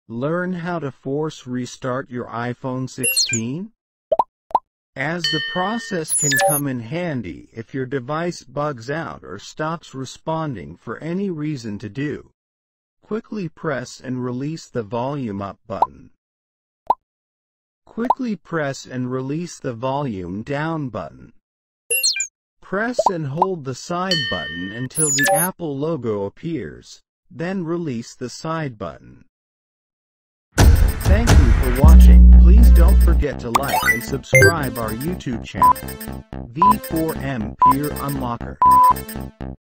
Learn how to force restart your iPhone 16? As the process can come in handy if your device bugs out or stops responding for any reason to do. Quickly press and release the volume up button. Quickly press and release the volume down button. Press and hold the side button until the Apple logo appears, then release the side button. Thank you for watching. Please don't forget to like and subscribe our YouTube channel, V4M Peer Unlocker.